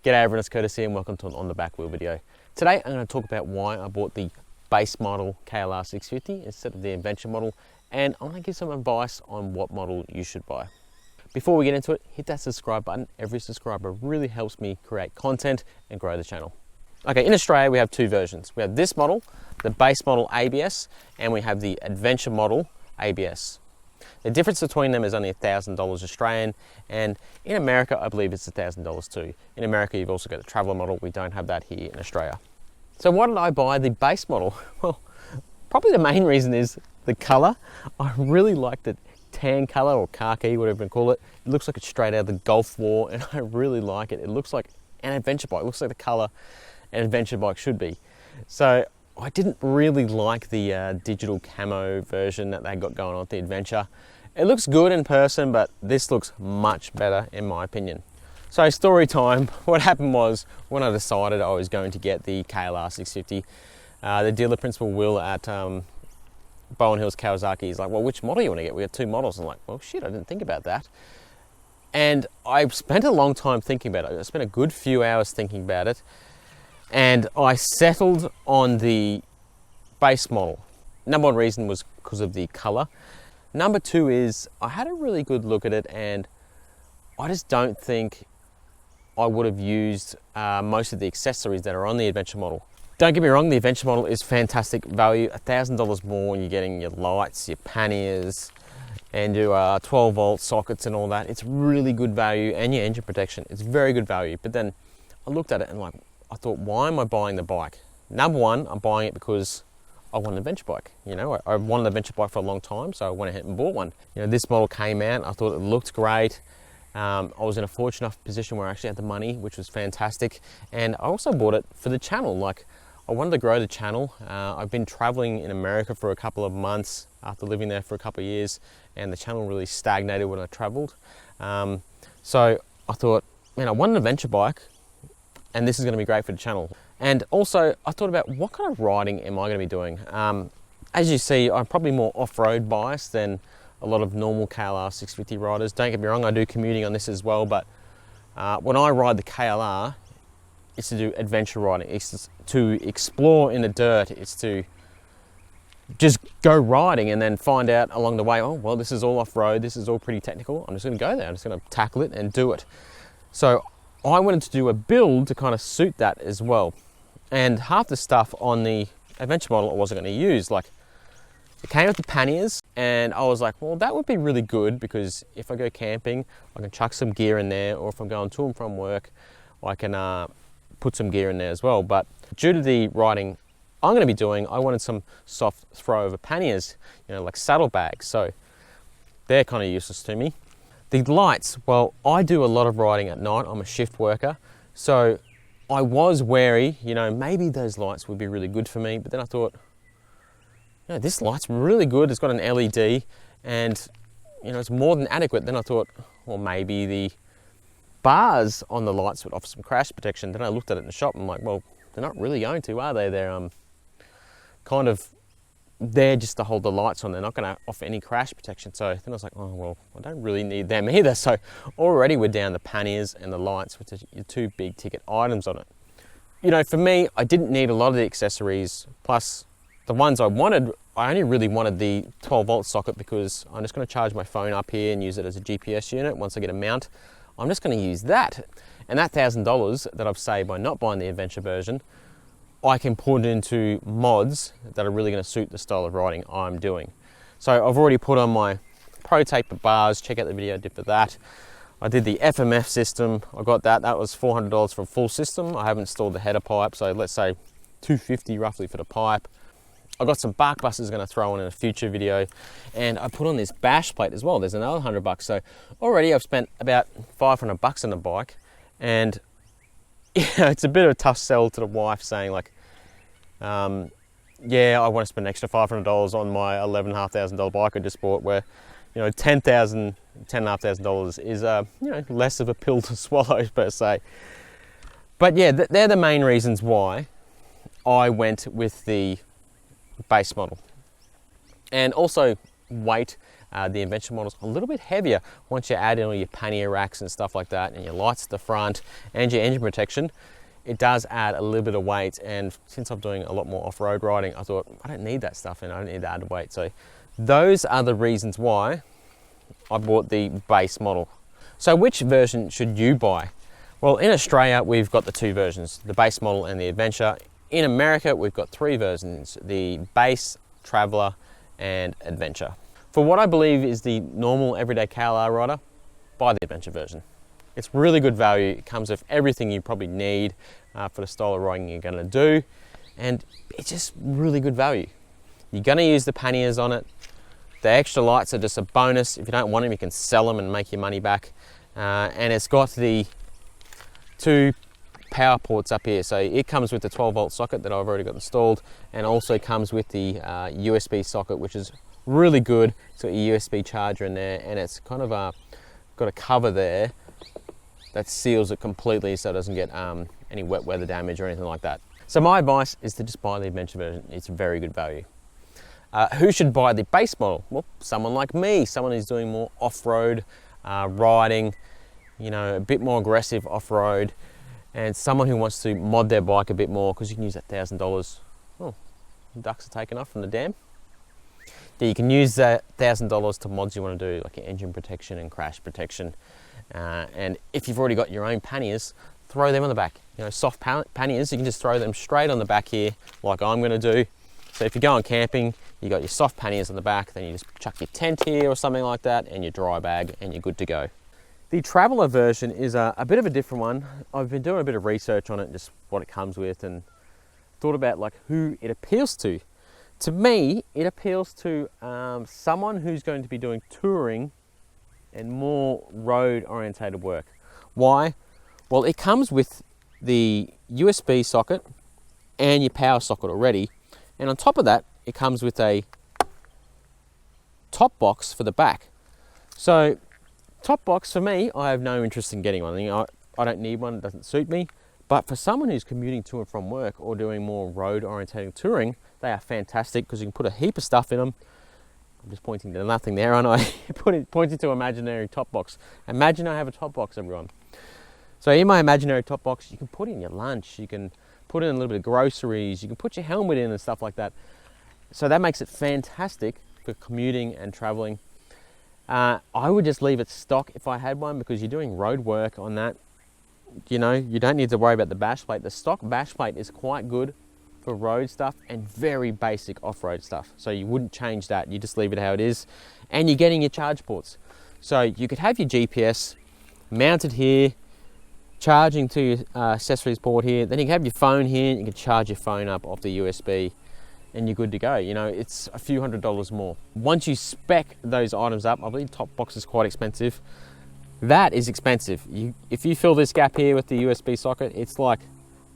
G'day everyone, it's Courtesy and welcome to an On The Back Wheel video. Today I'm going to talk about why I bought the base model KLR650 instead of the adventure model, and I'm going to give some advice on what model you should buy. Before we get into it, hit that subscribe button. Every subscriber really helps me create content and grow the channel. Okay, in Australia we have two versions. We have this model, the base model ABS, and we have the adventure model ABS. The difference between them is only $1,000 Australian, and in America I believe it's $1,000 too. In America you've also got the traveler model. We don't have that here in Australia. So why did I buy the base model? Well, probably the main reason is the color. I really like the tan color, or khaki, whatever you call it. It looks like it's straight out of the Gulf War, and I really like it. It looks like an adventure bike. It looks like the color an adventure bike should be. So I didn't really like the digital camo version that they got going on with the adventure. It looks good in person, but this looks much better in my opinion. So story time, what happened was when I decided I was going to get the KLR650, the dealer principal Will at Bowen Hills Kawasaki is like, well, which model you want to get? We have two models. I'm like, well, shit, I didn't think about that. And I spent a long time thinking about it. I spent a good few hours thinking about it. And I settled on the base model. Number one reason was because of the color. Number two is I had a really good look at it, and I just don't think I would have used most of the accessories that are on the adventure model. Don't get me wrong, the adventure model is fantastic value. $1,000 more and you're getting your lights, your panniers, and your 12 volt sockets and all that. It's really good value, and your engine protection. It's very good value. But then I looked at it and I thought, why am I buying the bike? Number one, I'm buying it because I want an adventure bike. You know, I wanted an adventure bike for a long time, so I went ahead and bought one. You know, this model came out, I thought it looked great. I was in a fortunate enough position where I actually had the money, which was fantastic. And I also bought it for the channel. Like, I wanted to grow the channel. I've been traveling in America for a couple of months after living there for a couple of years, and the channel really stagnated when I traveled. So I thought, man, I want an adventure bike, and this is going to be great for the channel. And also I thought about what kind of riding am I going to be doing. As you see, I'm probably more off-road biased than a lot of normal KLR 650 riders. Don't get me wrong, I do commuting on this as well, but when I ride the KLR, it's to do adventure riding. It's to explore in the dirt. It's to just go riding and then find out along the way, oh, well, this is all off-road, this is all pretty technical. I'm just going to go there, I'm just going to tackle it and do it. So I wanted to do a build to kind of suit that as well. And half the stuff on the adventure model I wasn't going to use. Like, it came with the panniers, and I was like, well, that would be really good because if I go camping, I can chuck some gear in there, or if I'm going to and from work, I can put some gear in there as well. But due to the riding I'm going to be doing, I wanted some soft throw over panniers, you know, like saddlebags. So they're kind of useless to me. The lights, well, I do a lot of riding at night. I'm a shift worker. So I was wary, you know, maybe those lights would be really good for me. But then I thought, you know, this light's really good. It's got an LED and, you know, it's more than adequate. Then I thought, well, maybe the bars on the lights would offer some crash protection. Then I looked at it in the shop and I'm like, well, they're not really going to, are they? They're kind of there just to hold the lights on. They're not going to offer any crash protection. So then I was like, oh, well, I don't really need them either. So already we're down the panniers and the lights, which are your two big ticket items on it. You know, for me, I didn't need a lot of the accessories. Plus the ones I wanted, I only really wanted the 12 volt socket because I'm just going to charge my phone up here and use it as a GPS unit. Once I get a mount, I'm just going to use that. And that $1,000 that I've saved by not buying the adventure version, I can put into mods that are really going to suit the style of riding I'm doing. So I've already put on my Pro Taper bars. Check out the video I did for that. I did the FMF system. I got that. That was $400 for a full system. I haven't installed the header pipe, so let's say $250 roughly for the pipe. I got some bark busters going to throw in a future video, and I put on this bash plate as well. There's another $100. So already I've spent about $500 on the bike, and yeah, it's a bit of a tough sell to the wife saying like, yeah, I want to spend an extra $500 on my $11,500 bike I just bought, where, you know, $10,500 is, you know, less of a pill to swallow per se. But yeah, they're the main reasons why I went with the base model. And also weight, The adventure model's a little bit heavier once you add in all your pannier racks and stuff like that, and your lights at the front and your engine protection. It does add a little bit of weight, and since I'm doing a lot more off-road riding, I thought I don't need that stuff and I don't need the added weight. So those are the reasons why I bought the base model. So which version should you buy? Well, in Australia, we've got the two versions, the base model and the adventure. In America, we've got three versions, the base, traveler, and adventure. For what I believe is the normal everyday KLR rider, buy the adventure version. It's really good value. It comes with everything you probably need for the style of riding you're gonna do. And it's just really good value. You're gonna use the panniers on it. The extra lights are just a bonus. If you don't want them, you can sell them and make your money back. And it's got the two power ports up here. So it comes with the 12-volt socket that I've already got installed, and also comes with the USB socket, which is really good. It's got your USB charger in there, and it's kind of got a cover there that seals it completely so it doesn't get any wet weather damage or anything like that. So my advice is to just buy the adventure version. It's very good value. Who should buy the base model? Well, someone like me, someone who's doing more off-road riding, you know, a bit more aggressive off-road, and someone who wants to mod their bike a bit more, because you can use that $1,000. Oh, the ducks are taken off from the dam. Yeah, you can use that $1,000 to mods you want to do, like your engine protection and crash protection. And if you've already got your own panniers, throw them on the back. You know, soft panniers, you can just throw them straight on the back here, like I'm going to do. So if you're going camping, you got your soft panniers on the back, then you just chuck your tent here or something like that, and your dry bag, and you're good to go. The traveler version is a bit of a different one. I've been doing a bit of research on it, just what it comes with, and thought about like who it appeals to. To me, it appeals to someone who's going to be doing touring and more road orientated work. Why? Well, it comes with the USB socket and your power socket already. And on top of that, it comes with a top box for the back. So top box for me, I have no interest in getting one. I don't need one, it doesn't suit me. But for someone who's commuting to and from work or doing more road orientated touring, they are fantastic because you can put a heap of stuff in them. I'm just pointing to nothing there, aren't I? Pointing to imaginary top box. Imagine I have a top box, everyone. So in my imaginary top box, you can put in your lunch, you can put in a little bit of groceries, you can put your helmet in and stuff like that. So that makes it fantastic for commuting and traveling. I would just leave it stock if I had one, because you're doing road work on that. You know, you don't need to worry about the bash plate. The stock bash plate is quite good for road stuff and very basic off-road stuff. So you wouldn't change that, you just leave it how it is. And you're getting your charge ports. So you could have your GPS mounted here, charging to your accessories port here, then you can have your phone here, you can charge your phone up off the USB, and you're good to go. You know, it's a few $100s more. Once you spec those items up, I believe top box is quite expensive. That is expensive. If you fill this gap here with the USB socket, it's like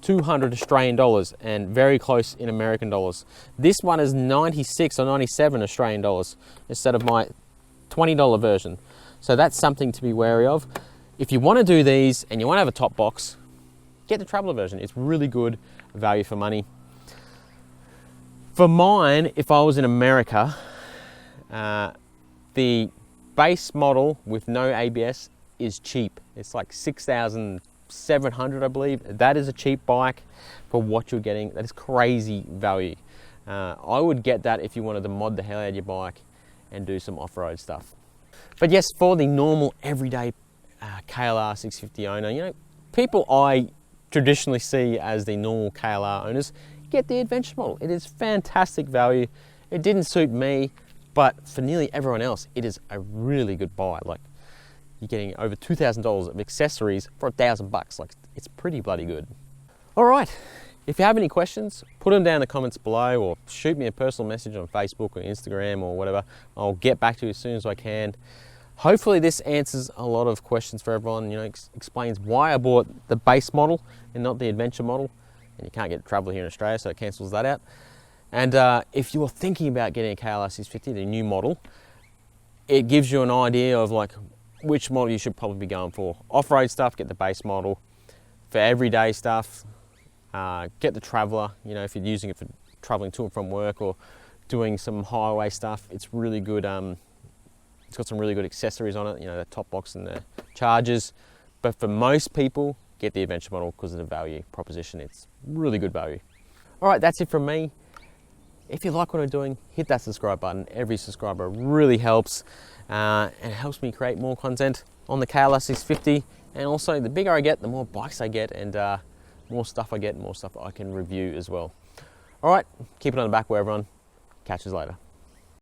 200 Australian dollars and very close in American dollars. This one is 96 or 97 Australian dollars instead of my $20 version. So that's something to be wary of. If you want to do these and you want to have a top box, get the traveler version. It's really good value for money. For mine, if I was in America, the base model with no ABS is cheap. It's like 6,700, I believe. That is a cheap bike for what you're getting. That is crazy value. I would get that if you wanted to mod the hell out of your bike and do some off-road stuff. But yes, for the normal everyday KLR650 owner, you know, people I traditionally see as the normal KLR owners, get the adventure model. It is fantastic value. It didn't suit me, but for nearly everyone else, it is a really good buy. Like, you're getting over $2,000 of accessories for $1,000. Like, it's pretty bloody good. All right, if you have any questions, put them down in the comments below, or shoot me a personal message on Facebook or Instagram or whatever. I'll get back to you as soon as I can. Hopefully this answers a lot of questions for everyone, you know, explains why I bought the base model and not the adventure model. And you can't get a traveler here in Australia, so it cancels that out. And if you're thinking about getting a KLR650, the new model, it gives you an idea of like which model you should probably be going for. Off-road stuff, get the base model. For everyday stuff, get the traveler. You know, if you're using it for traveling to and from work or doing some highway stuff, it's really good It's got some really good accessories on it, you know, the top box and the chargers. But for most people, get the adventure model because of the value proposition. It's really good value. All right, that's it from me. If you like what I'm doing, hit that subscribe button. Every subscriber really helps and it helps me create more content on the KLR650. And also, the bigger I get, the more bikes I get and more stuff I get, more stuff I can review as well. All right, keep it on the back wheel, everyone. Catch you later.